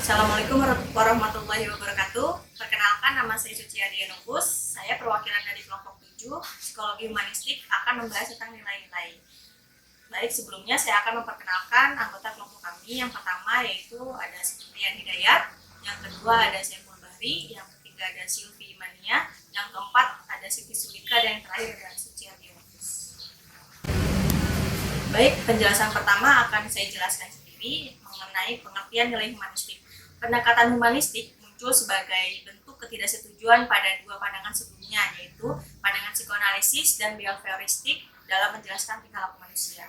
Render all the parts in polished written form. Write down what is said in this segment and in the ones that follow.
Assalamualaikum warahmatullahi wabarakatuh. Perkenalkan, nama saya Suciadi Nubus. Saya perwakilan dari kelompok 7 Psikologi Humanistik akan membahas tentang nilai-nilai. Baik, sebelumnya saya akan memperkenalkan anggota kelompok kami. Yang pertama yaitu ada Sufrian Hidayat, yang kedua ada Saiful Bahri, yang ketiga ada Silvi Imania, yang keempat ada Siti Sulika, dan yang terakhir ada Suciadi Nubus. Baik, penjelasan pertama akan saya jelaskan sendiri mengenai pengertian nilai humanistik. Pendekatan humanistik muncul sebagai bentuk ketidaksetujuan pada dua pandangan sebelumnya, yaitu pandangan psikoanalisis dan behavioristik dalam menjelaskan tingkah laku manusia.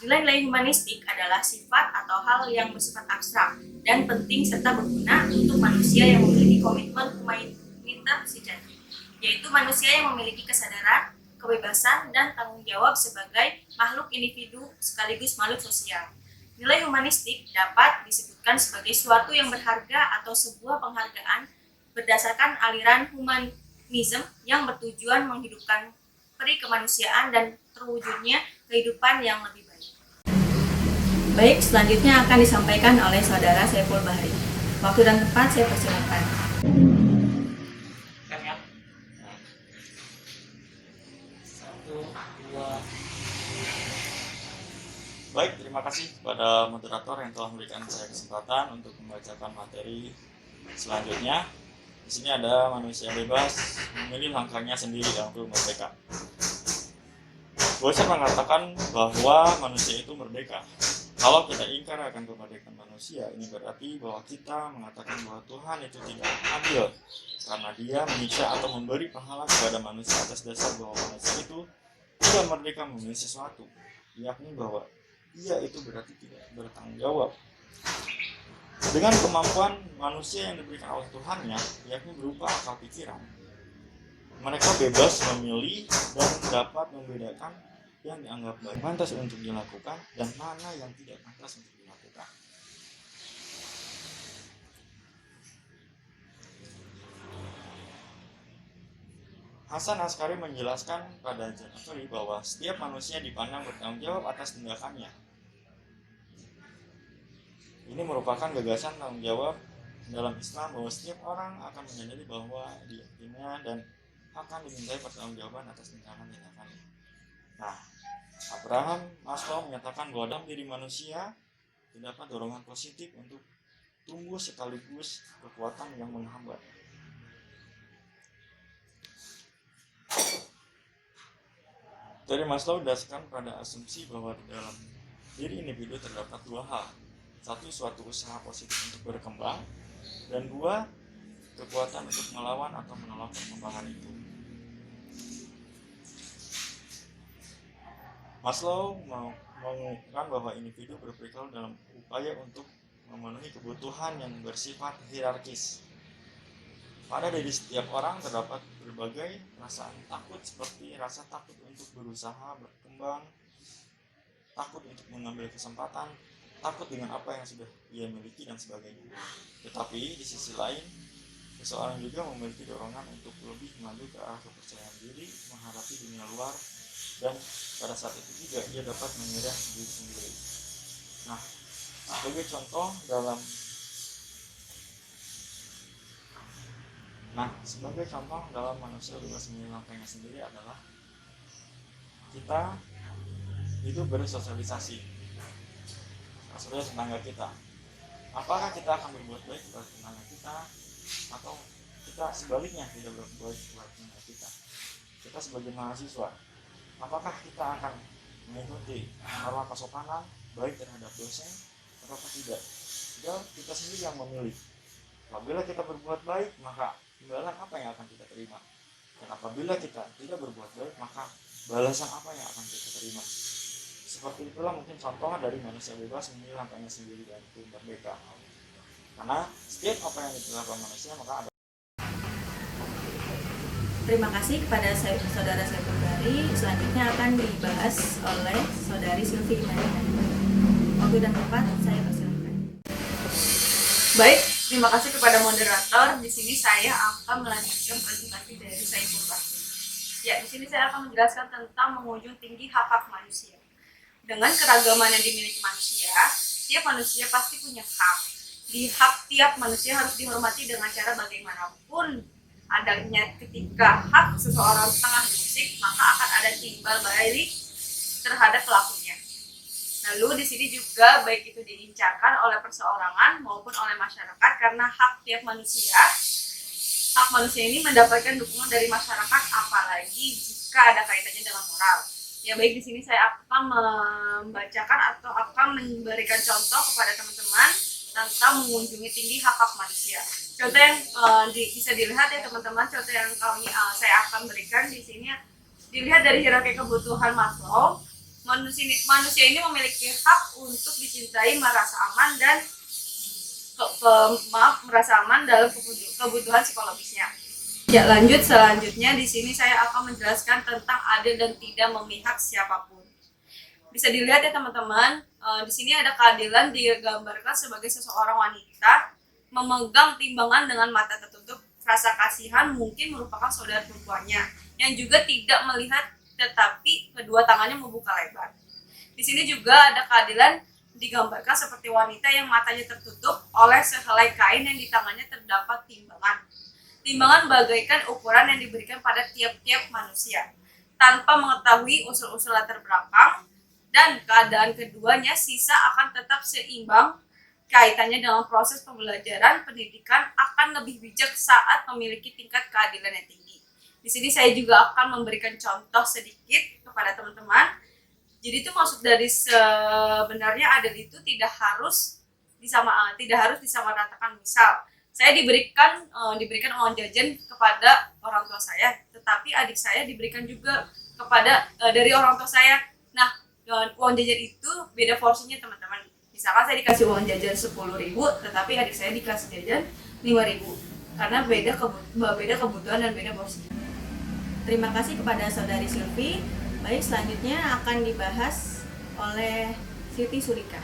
Nilai-nilai humanistik adalah sifat atau hal yang bersifat abstrak dan penting serta berguna untuk manusia yang memiliki komitmen humanitas sejati, yaitu manusia yang memiliki kesadaran, kebebasan, dan tanggung jawab sebagai makhluk individu sekaligus makhluk sosial. Nilai humanistik dapat disebutkan sebagai suatu yang berharga atau sebuah penghargaan berdasarkan aliran humanisme yang bertujuan menghidupkan peri kemanusiaan dan terwujudnya kehidupan yang lebih baik. Baik, selanjutnya akan disampaikan oleh Saudara Saiful Bahri. Waktu dan tempat saya persilakan. Baik, terima kasih kepada moderator yang telah memberikan saya kesempatan untuk membacakan materi selanjutnya. Di sini ada manusia bebas memilih langkahnya sendiri dalam merdeka. Bosan mengatakan bahwa manusia itu merdeka. Kalau kita ingkar akan kemerdekaan manusia, ini berarti bahwa kita mengatakan bahwa Tuhan itu tidak adil karena Dia menyiksa atau memberi pahala kepada manusia atas dasar bahwa manusia itu tidak merdeka memilih sesuatu, yakni bahwa Ia itu berarti tidak bertanggung jawab. Dengan kemampuan manusia yang diberikan oleh Tuhannya, yakni berupa akal pikiran, mereka bebas memilih dan dapat membedakan yang dianggap baik pantas untuk dilakukan dan mana yang tidak pantas untuk dilakukan. Hasan Askari menjelaskan pada Janafri bahwa setiap manusia dipandang bertanggung jawab atas tindakannya. Ini merupakan gagasan tanggung jawab dalam Islam bahwa setiap orang akan menyadari bahwa diyakininya dan akan dimintai pertanggungjawaban atas tindakan-tindakannya. Nah, Abraham Maslow menyatakan bahwa dalam diri manusia terdapat dorongan positif untuk tumbuh sekaligus kekuatan yang menghambat. Dari Maslow didasarkan pada asumsi bahwa di dalam diri individu terdapat dua hal. Satu, suatu usaha positif untuk berkembang, dan dua, kekuatan untuk melawan atau menolak perkembangan itu. Maslow mengungkapkan bahwa individu berperilaku dalam upaya untuk memenuhi kebutuhan yang bersifat hierarkis. Pada diri setiap orang terdapat berbagai perasaan takut, seperti rasa takut untuk berusaha berkembang, takut untuk mengambil kesempatan, takut dengan apa yang sudah ia miliki, dan sebagainya. Tetapi di sisi lain, seseorang juga memiliki dorongan untuk lebih maju ke arah kepercayaan diri, menghadapi dunia luar, dan pada saat itu juga ia dapat mengira diri sendiri. Nah, sebagai contoh dalam manusia bebas memilih langkahnya sendiri adalah kita itu bersosialisasi seperti tetangga kita. Apakah kita akan berbuat baik kepada tetangga kita, atau kita sebaliknya tidak berbuat baik kepada tetangga kita? Kita sebagai mahasiswa, apakah kita akan mengikuti norma kesopanan baik terhadap dosen atau tidak? Tinggal kita sendiri yang memilih. Apabila kita berbuat baik, maka imbalan apa yang akan kita terima? Dan apabila kita tidak berbuat baik, maka balasan apa yang akan kita terima? Seperti itulah mungkin contoh dari manusia bebas memilih langkahnya sendiri dan itu merdeka. Karena setiap apa yang dilakukan manusia maka ada. Terima kasih kepada Saudara Saiful Bahri. Selanjutnya akan dibahas oleh Saudari Silvi Imania. Waktu dan tempat saya persilakan. Baik, terima kasih kepada moderator. Di sini saya akan melanjutkan presentasi dari Saiful Bahri. Ya, di sini saya akan menjelaskan tentang mengunjung tinggi hak-hak manusia. Dengan keragaman yang dimiliki manusia, setiap manusia pasti punya hak. di hak tiap manusia harus dihormati dengan cara bagaimanapun adanya. Ketika hak seseorang tengah diusik, maka akan ada timbal balik terhadap pelakunya. Lalu di sini juga baik itu diincarkan oleh perseorangan maupun oleh masyarakat, karena hak tiap manusia, hak manusia ini mendapatkan dukungan dari masyarakat, apalagi jika ada kaitannya dengan moral. Ya baik, di sini saya akan membacakan atau akan memberikan contoh kepada teman-teman tentang mengunjungi tinggi hak-hak manusia. Contoh yang bisa dilihat ya teman-teman, contoh yang saya akan berikan di sini dilihat dari hierarki kebutuhan Maslow. Manusia ini memiliki hak untuk dicintai, merasa aman dan merasa aman dalam kebutuhan psikologisnya. Ya, selanjutnya di sini saya akan menjelaskan tentang adil dan tidak memihak siapapun. Bisa dilihat ya teman-teman, di sini ada keadilan digambarkan sebagai seseorang wanita memegang timbangan dengan mata tertutup. Rasa kasihan mungkin merupakan saudara perempuannya yang juga tidak melihat, tetapi kedua tangannya membuka lebar. Di sini juga ada keadilan digambarkan seperti wanita yang matanya tertutup oleh sehelai kain yang di tangannya terdapat timbangan. Timbangan bagaikan ukuran yang diberikan pada tiap-tiap manusia. Tanpa mengetahui usul-usul latar belakang dan keadaan keduanya, sisa akan tetap seimbang. Kaitannya dengan proses pembelajaran, pendidikan akan lebih bijak saat memiliki tingkat keadilan yang tinggi. Di sini saya juga akan memberikan contoh sedikit kepada teman-teman. Jadi itu maksud dari sebenarnya adil itu tidak harus disamaratakan. Misal saya diberikan uang jajan kepada orang tua saya, tetapi adik saya diberikan juga kepada dari orang tua saya. Nah, uang jajan itu beda porsinya teman-teman. Misalkan saya dikasih uang jajan 10.000, tetapi adik saya dikasih jajan 5.000, karena beda kebutuhan dan beda porsinya. Terima kasih kepada Saudari Silvi. Baik, selanjutnya akan dibahas oleh Siti Sulika.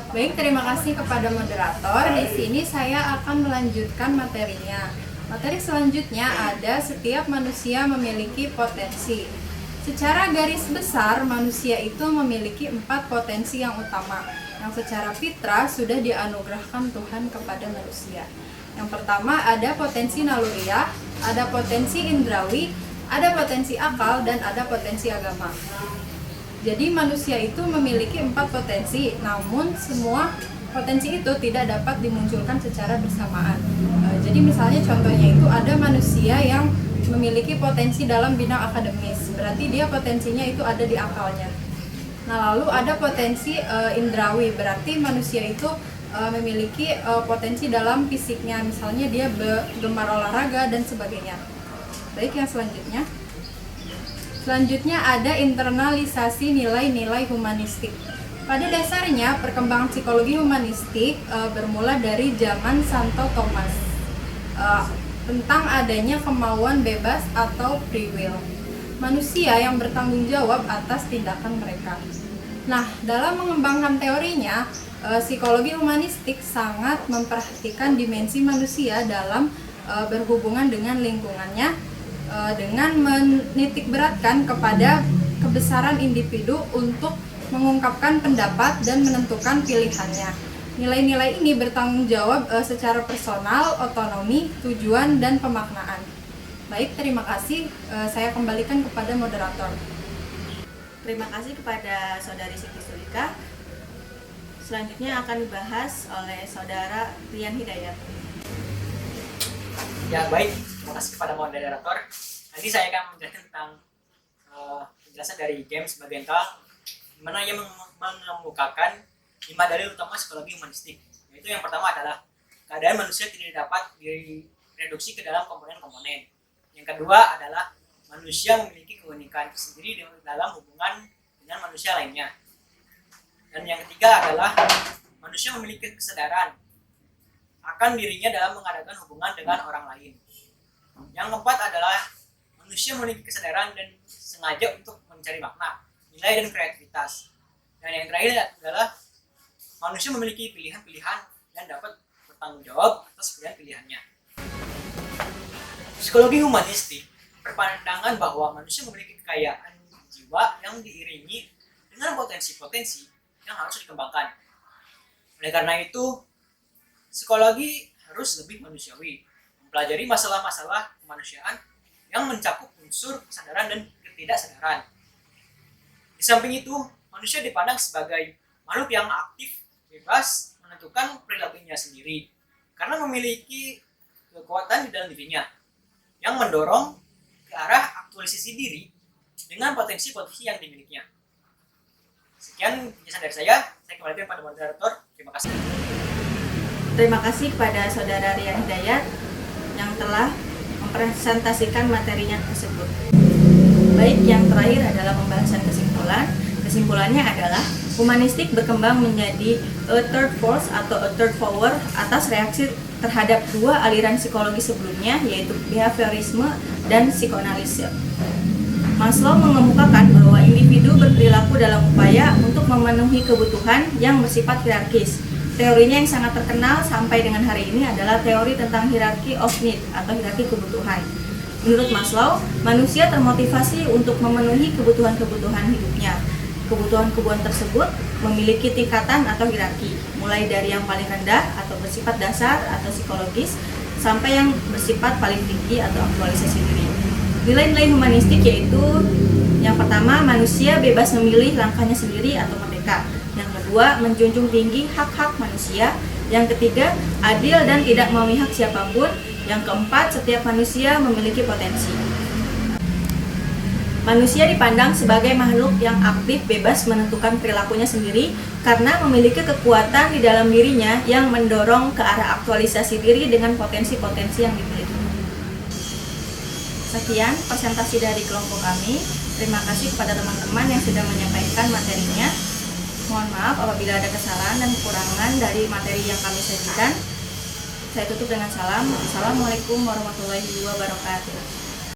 Baik, terima kasih kepada moderator. Di sini saya akan melanjutkan materinya. Materi selanjutnya ada setiap manusia memiliki potensi. Secara garis besar, manusia itu memiliki 4 potensi yang utama, yang secara fitrah sudah dianugerahkan Tuhan kepada manusia. Yang pertama ada potensi naluriah, ada potensi indrawi, ada potensi akal, dan ada potensi agama. Jadi manusia itu memiliki 4 potensi, namun semua potensi itu tidak dapat dimunculkan secara bersamaan. Jadi misalnya contohnya itu ada manusia yang memiliki potensi dalam bidang akademis, berarti dia potensinya itu ada di akalnya. Nah, lalu ada potensi indrawi, berarti manusia itu memiliki potensi dalam fisiknya, misalnya dia gemar olahraga dan sebagainya. Baik, yang selanjutnya ada internalisasi nilai-nilai humanistik. Pada dasarnya perkembangan psikologi humanistik bermula dari zaman Santo Thomas tentang adanya kemauan bebas atau free will, manusia yang bertanggung jawab atas tindakan mereka. Nah, dalam mengembangkan teorinya, psikologi humanistik sangat memperhatikan dimensi manusia dalam berhubungan dengan lingkungannya, dengan menitikberatkan kepada kebesaran individu untuk mengungkapkan pendapat dan menentukan pilihannya. Nilai-nilai ini bertanggung jawab secara personal, otonomi, tujuan, dan pemaknaan. Baik, terima kasih. Saya kembalikan kepada moderator. Terima kasih kepada Saudari Siti Sulika. Selanjutnya akan dibahas oleh Saudara Rian Hidayat. Ya, baik. Terima kasih kepada moderator. Nanti saya akan menjelaskan tentang penjelasan dari James Bagental, di mana ia mengemukakan 5 dalil utama psikologi humanistik. Yaitu yang pertama adalah keadaan manusia tidak dapat direduksi ke dalam komponen-komponen. Yang kedua adalah manusia memiliki keunikan tersendiri dalam hubungan dengan manusia lainnya. Dan yang ketiga adalah manusia memiliki kesadaran akan dirinya dalam mengadakan hubungan dengan orang lain. Yang keempat adalah manusia memiliki kesadaran dan sengaja untuk mencari makna, nilai, dan kreativitas. Dan yang terakhir adalah manusia memiliki pilihan-pilihan dan dapat bertanggung jawab atas pilihan-pilihannya. Psikologi humanistik berpandangan bahwa manusia memiliki kekayaan jiwa yang diiringi dengan potensi-potensi yang harus dikembangkan. Oleh karena itu, psikologi harus lebih manusiawi, mempelajari masalah-masalah kemanusiaan yang mencakup unsur kesadaran dan ketidaksadaran. Di samping itu, manusia dipandang sebagai makhluk yang aktif, bebas, menentukan perilakunya sendiri, karena memiliki kekuatan di dalam dirinya yang mendorong ke arah aktualisasi diri dengan potensi-potensi yang dimilikinya. Sekian penjelasan dari saya kembalikan pada moderator. Terima kasih. Terima kasih kepada Saudara Rian Hidayat yang telah mempresentasikan materinya tersebut. Baik, yang terakhir adalah pembahasan kesimpulan. Kesimpulannya adalah humanistik berkembang menjadi a third force atau a third power atas reaksi terhadap dua aliran psikologi sebelumnya, yaitu behaviorisme dan psikoanalisa. Maslow mengemukakan bahwa individu berperilaku dalam upaya untuk memenuhi kebutuhan yang bersifat hierarkis. Teorinya yang sangat terkenal sampai dengan hari ini adalah teori tentang hierarchy of need atau hierarki kebutuhan. Menurut Maslow, manusia termotivasi untuk memenuhi kebutuhan-kebutuhan hidupnya. Kebutuhan-kebutuhan tersebut memiliki tingkatan atau hierarki, mulai dari yang paling rendah atau bersifat dasar atau psikologis, sampai yang bersifat paling tinggi atau aktualisasi diri. Nilai-nilai humanistik yaitu yang pertama, manusia bebas memilih langkahnya sendiri atau merdeka. Yang kedua, menjunjung tinggi hak-hak manusia. Yang ketiga, adil dan tidak memihak siapapun. Yang keempat, setiap manusia memiliki potensi. Manusia dipandang sebagai makhluk yang aktif, bebas menentukan perilakunya sendiri karena memiliki kekuatan di dalam dirinya yang mendorong ke arah aktualisasi diri dengan potensi-potensi yang dimiliki. Sekian presentasi dari kelompok kami. Terima kasih kepada teman-teman yang sudah menyampaikan materinya. Mohon maaf apabila ada kesalahan dan kekurangan dari materi yang kami sajikan. Saya tutup dengan salam. Assalamualaikum warahmatullahi wabarakatuh.